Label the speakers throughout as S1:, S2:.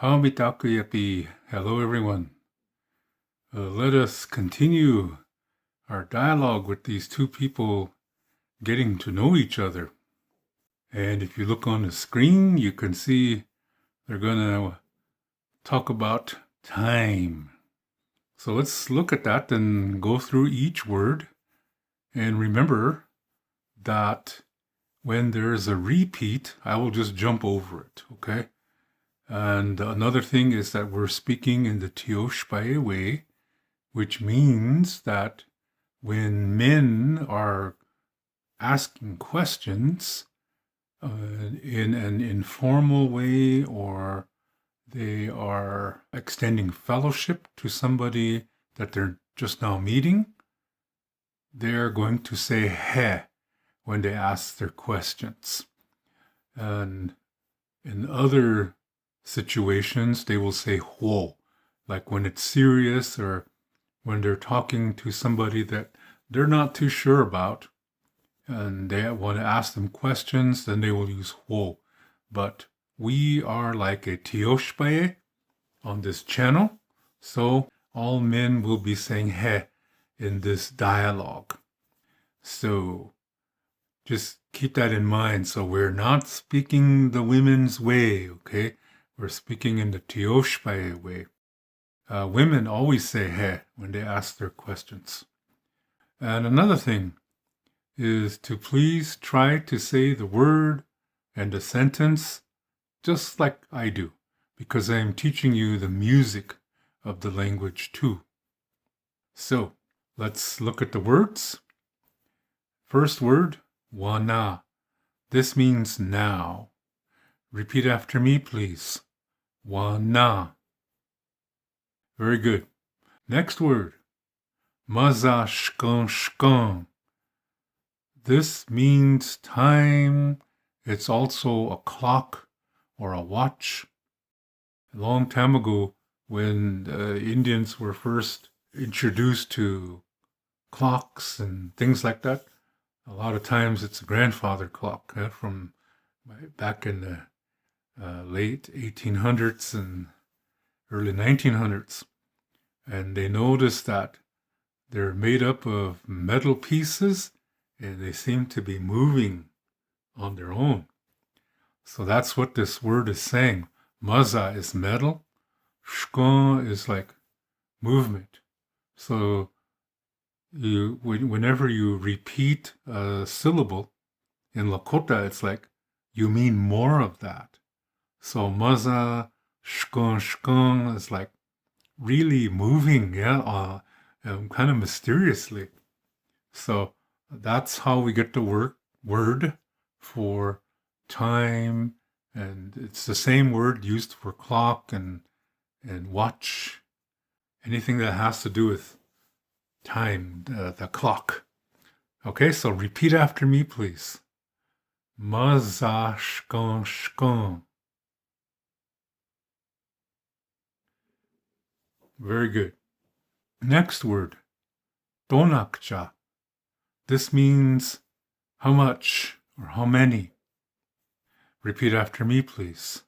S1: Mitakuyepi. Hello, everyone. Let us continue our dialogue with these two people getting to know each other. And if you look on the screen, you can see they're going to talk about time. So let's look at that and go through each word. And remember that when there's a repeat, I will just jump over it, okay? And another thing is that we're speaking in the Tioshpaye way, which means that when men are asking questions in an informal way, or they are extending fellowship to somebody that they're just now meeting, they're going to say he when they ask their questions. And in other situations, they will say huo, like when it's serious or when they're talking to somebody that they're not too sure about and they want to ask them questions, then they will use huo. But we are like a Tioshpaye on this channel, so all men will be saying he in this dialogue. So just keep that in mind. So we're not speaking the women's way, okay? We're speaking in the Tioshpaye way. Women always say he when they ask their questions. And another thing is to please try to say the word and the sentence just like I do, because I am teaching you the music of the language too. So let's look at the words. First word, wana. This means now. Repeat after me, please. Wana. Very good. Next word, maza shkan shkan. This means time. It's also a clock or a watch. A long time ago, when Indians were first introduced to clocks and things like that, a lot of times it's a grandfather clock from back in the late 1800s and early 1900s. And they noticed that they're made up of metal pieces and they seem to be moving on their own. So that's what this word is saying. Maza is metal. Shkon is like movement. So whenever you repeat a syllable in Lakota, it's like you mean more of that. So maza, shkon is like really moving, kind of mysteriously. So that's how we get the word for time, and it's the same word used for clock and watch, anything that has to do with time, the clock. Okay, so repeat after me, please. Maza shkon shkon. Very good. Next word, donakcha. This means how much or how many. Repeat after me, please.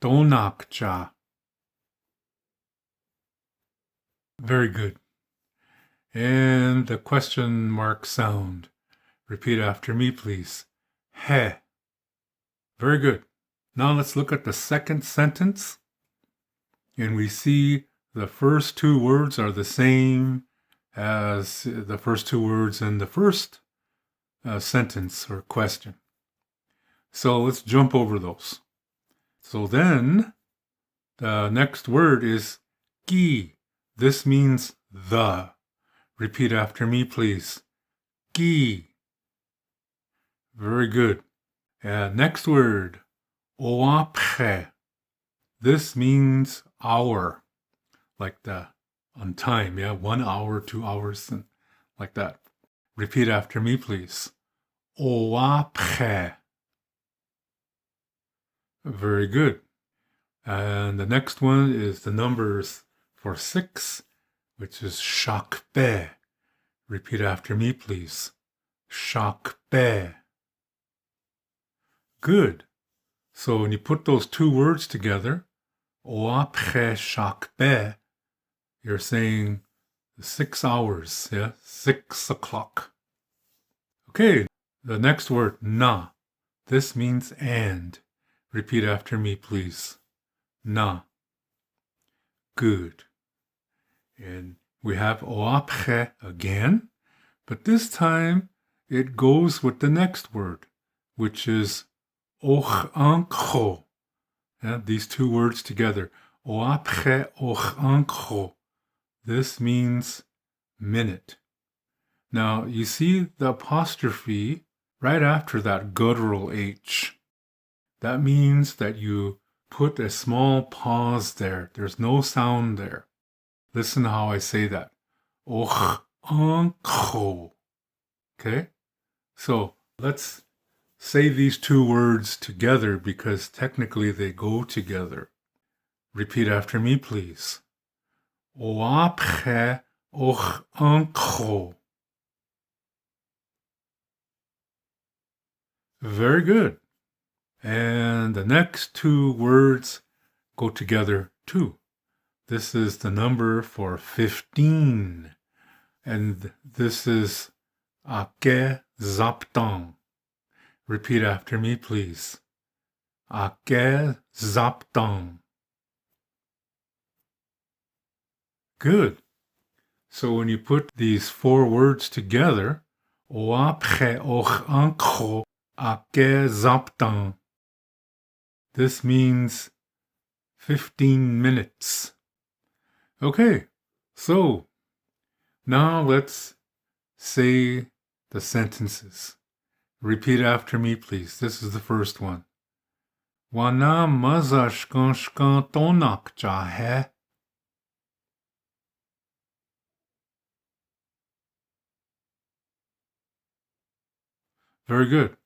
S1: Donakcha. Very good. And the question mark sound. Repeat after me, please. He. Very good. Now let's look at the second sentence. And we see the first two words are the same as the first two words in the first sentence or question. So let's jump over those. So then the next word is ki. This means the. Repeat after me, please. Ki. Very good. Next word, oapre. This means hour, like the on time, 1 hour, 2 hours, and like that. Repeat after me, please. Oapre. Very good. And the next one is the numbers for 6, which is shakbe. Repeat after me, please. Shakbe. Good. So when you put those two words together, Oapche shakbe, you're saying 6 hours, yeah? 6 o'clock. Okay, the next word, na. This means and. Repeat after me, please. Na. Good. And we have oapche again, but this time it goes with the next word, which is och-ankho. Yeah, these two words together. Oapche och-ankho. This means minute. Now, you see the apostrophe right after that guttural H. That means that you put a small pause there. There's no sound there. Listen how I say that. Och-ankho. Okay? So, let's say these two words together because technically they go together. Repeat after me, please. Oapche och-ankho. Very good. And the next two words go together too. This is the number for 15. And this is ake zaptang. Repeat after me, please. Ake zaptang. Good. So when you put these four words together, oapche och-ankho ake zaptang. This means 15 minutes. Okay, so now let's say the sentences. Repeat after me, please. This is the first one. Wana mazashkan tonak chahe. Very good.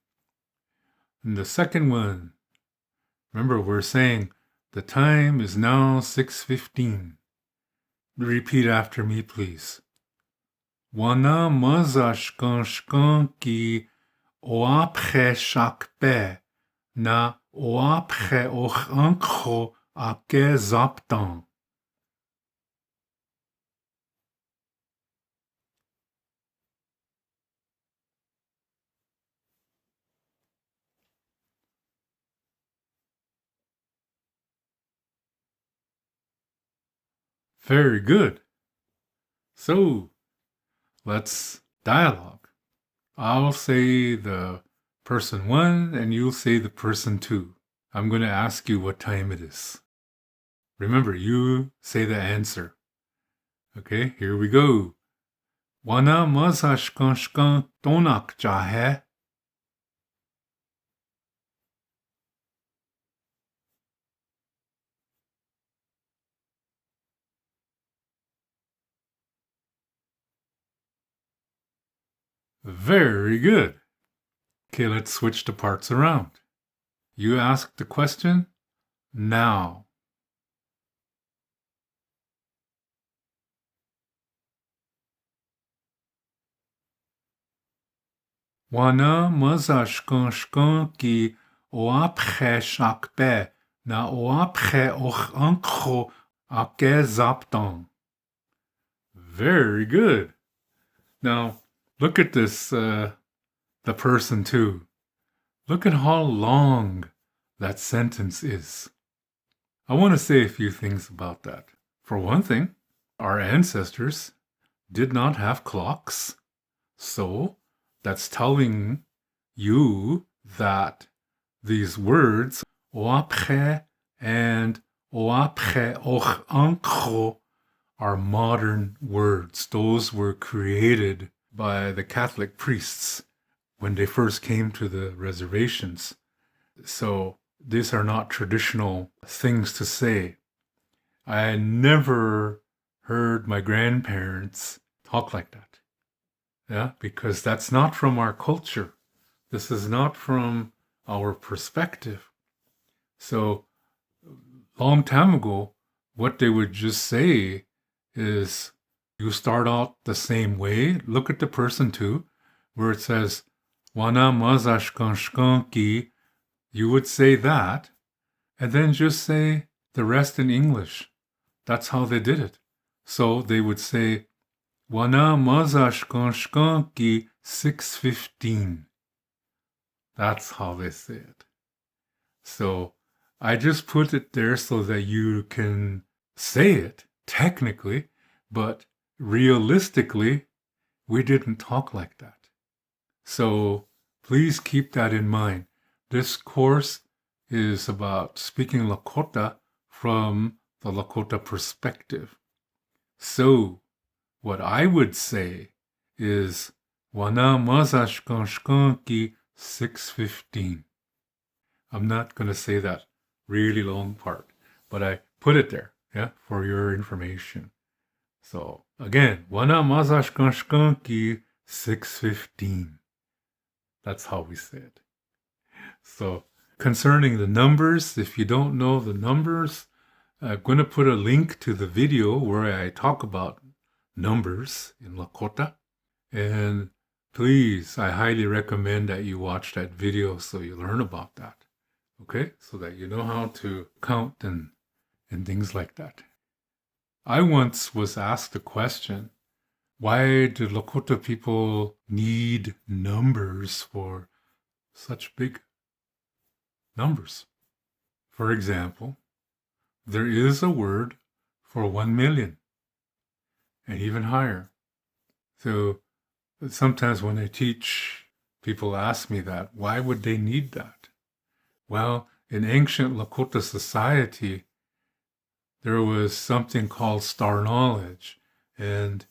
S1: And the second one. Remember, we're saying the time is now 6:15. Repeat after me, please. Wana mazashkan ki oapche shakbe na oapche och-ankho ake zaptang. Very good. So, let's dialogue. I'll say the person 1 and you'll say the person 2. I'm going to ask you what time it is. Remember, you say the answer. Okay, here we go. Wana mazashkan tonak chahe. Very good. Okay, let's switch the parts around. You ask the question now. Wana mazashkan ki oapche shakbe na oapche och-ankho ake zaptang. Very good. Now, look at this, the person 2. Look at how long that sentence is. I want to say a few things about that. For one thing, our ancestors did not have clocks, so that's telling you that these words, oapche and oapche och-ankho, are modern words. Those were created by the Catholic priests when they first came to the reservations. So these are not traditional things to say. I never heard my grandparents talk like that. Yeah, because that's not from our culture. This is not from our perspective. So long time ago, what they would just say is you start out the same way. Look at the person 2, where it says, Wana mazashkan ki. You would say that, and then just say the rest in English. That's how they did it. So they would say, Wana mazashkanshkanki 6:15. That's how they say it. So I just put it there so that you can say it technically, but realistically, we didn't talk like that. So please keep that in mind. This course is about speaking Lakota from the Lakota perspective. So what I would say is Wana mazashkanshkanki 6:15. I'm not going to say that really long part, but I put it there, for your information. So again, Wana mazashkanshkanki 6:15. That's how we say it. So concerning the numbers, if you don't know the numbers, I'm going to put a link to the video where I talk about numbers in Lakota. And please, I highly recommend that you watch that video so you learn about that. Okay? So that you know how to count and things like that. I once was asked a question, why do Lakota people need numbers for such big numbers? For example, there is a word for 1 million and even higher. So sometimes when I teach, people ask me that, why would they need that? Well, in ancient Lakota society, there was something called star knowledge, and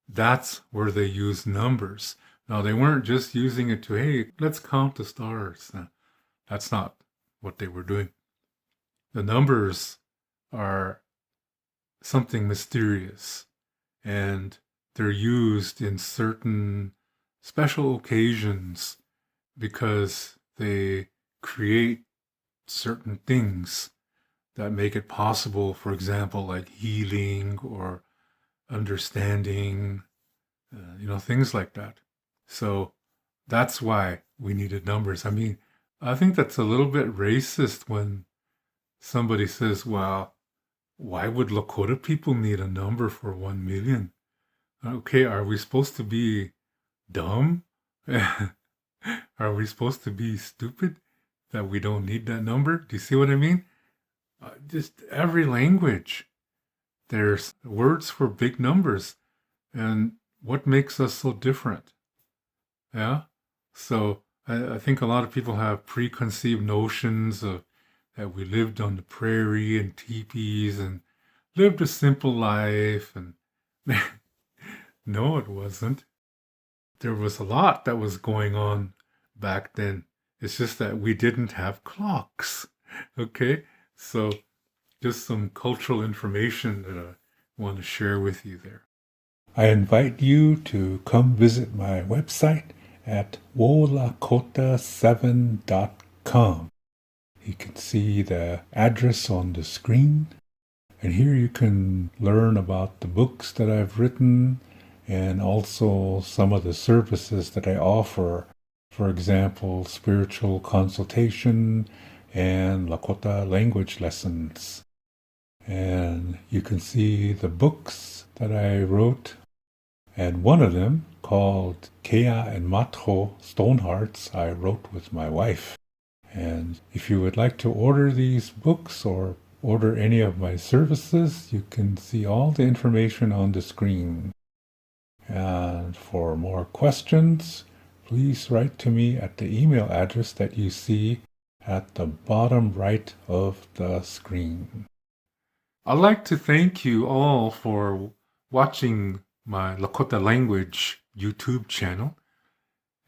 S1: that's where they used numbers. Now, they weren't just using it to, hey, let's count the stars. That's not what they were doing. The numbers are something mysterious, and they're used in certain special occasions because they create certain things that make it possible, for example, like healing or understanding, things like that. So that's why we needed numbers. I mean, I think that's a little bit racist when somebody says, well, why would Lakota people need a number for 1 million? Okay, are we supposed to be dumb? Are we supposed to be stupid that we don't need that number? Do you see what I mean? Just every language, there's words for big numbers. And what makes us so different? Yeah? So I think a lot of people have preconceived notions of that we lived on the prairie and teepees and lived a simple life. And no, it wasn't. There was a lot that was going on back then. It's just that we didn't have clocks. Okay? So just some cultural information that I want to share with you there. I invite you to come visit my website at wolakota7.com. You can see the address on the screen. And here you can learn about the books that I've written and also some of the services that I offer. For example, spiritual consultation and Lakota language lessons. And you can see the books that I wrote. And one of them, called Kea and Matho Stonehearts, I wrote with my wife. And if you would like to order these books or order any of my services, you can see all the information on the screen. And for more questions, please write to me at the email address that you see at the bottom right of the screen. I'd like to thank you all for watching my Lakota Language YouTube channel.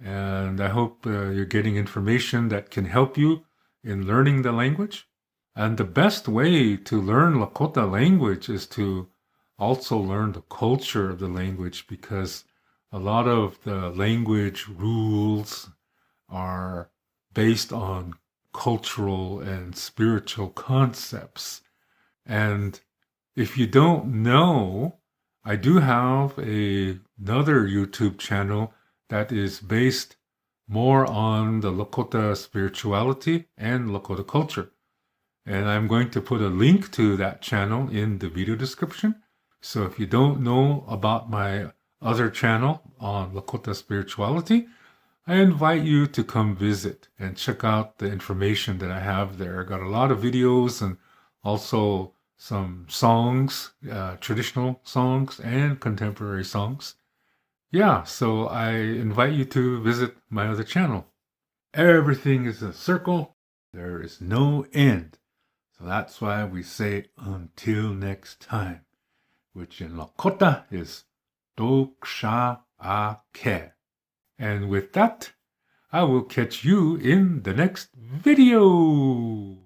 S1: And I hope you're getting information that can help you in learning the language. And the best way to learn Lakota language is to also learn the culture of the language, because a lot of the language rules are based on cultural and spiritual concepts. And if you don't know, I do have another YouTube channel that is based more on the Lakota spirituality and Lakota culture. And I'm going to put a link to that channel in the video description. So if you don't know about my other channel on Lakota spirituality, I invite you to come visit and check out the information that I have there. I got a lot of videos and also some songs, traditional songs and contemporary songs. Yeah, so I invite you to visit my other channel. Everything is a circle. There is no end. So that's why we say until next time, which in Lakota is Doksha Ake. And with that, I will catch you in the next video.